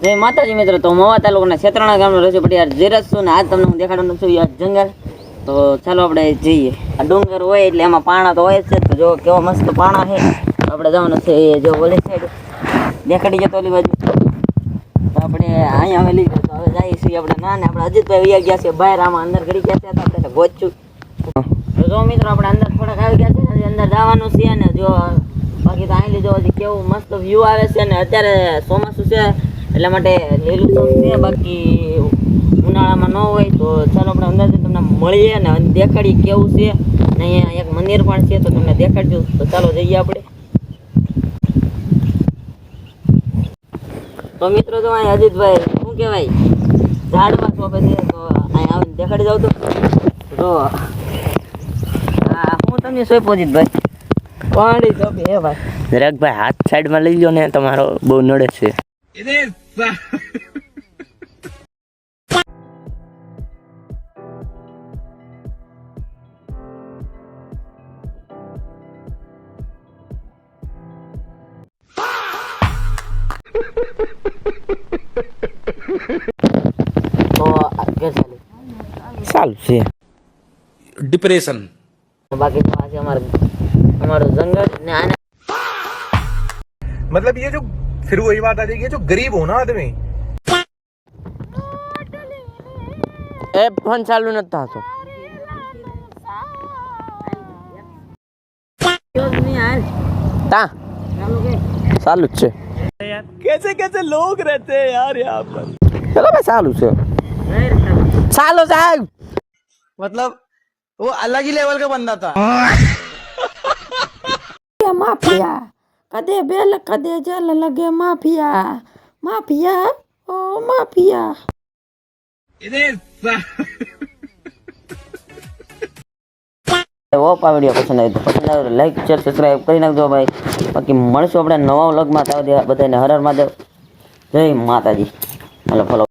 જય માતાજી મિત્રો, તો મવા તાલુકાના છેતરાણા ગામનો રજૂ પટિયાર ધીરજ છું ને આજ તમને હું દેખાડવાનું છું આ જંગલ. તો ચાલો આપણે જઈએ. આ ડુંગર હોય એટલે એમાં પાણા તો હોય જ છે. તો જો કેવો મસ્ત પાણા છે. આપણે જવાનું છે એ જો ઓલી સાઈડ દેખાડી જતો ઓલી બાજુ. તો આપણે અહીંયા આવેલી તો હવે જઈએ છીએ આપણે. ના ને આપણે અજીતભાઈ વૈયા ગયા છે બહાર, આમાં અંદર ઘડી ગયા છે. તો આપણે ગોચું તો જો મિત્રો આપણે અંદર થોડાક આવી ગયા છે, અંદર જવાનું છે ને જો બાકી તો અહીં લીધો હજી કેવું મસ્ત વ્યૂ આવે છે ને અત્યારે ચોમાસું છે એટલા માટે લીલું છે, બાકી ઉનાળામાં ન હોય. તો ચાલો આપણે અંદાજે તમને મળીએ ને દેખાડીએ કેવું છે ને અહીંયા એક મંદિર પણ છે તો તમને દેખાડજો. તો ચાલો જઈએ આપણે. તો મિત્રો તો અહીં અજીતભાઈ શું કહેવાય ઝાડમાં શોપે છે તો અહીં આવીને દેખાડી જાવ. તો હા હું તમને સોંપો અજીતભાઈ પાણી શોપે હે ભાઈ. જરાકભાઈ હાથ સાઈડમાં લઈ લો ને, તમારો બહુ નડે છે. તો કે સારું છે. डिप्रेशन બાકી તો આજે અમારું જંગલ ને આને मतलब ये जो फिर वही बात आ जाएगी, जो गरीब हो ना आदमी, એ ફોન ચાલુ નથી થતો. તા ચાલુ જ છે. कैसे कैसे लोग रहते हैं यार यहाँ पर. ચલો ભાઈ ચાલુ છે. ચાલો સાહેબ. मतलब वो अलग ही लेवल का बंदा था. माफिया कदे बेल कदे जल लगे माफिया माफिया ओ माफिया. ઓપ આ વિડીયો પસંદ આવે લાઈક શેર સબસ્ક્રાઈબ કરી નાખજો ભાઈ. બાકી મળશું આપણે નવા વ્લોગમાં. બધાને હર હર મહાદેવ, જય માતાજી. હાલો ફોલો.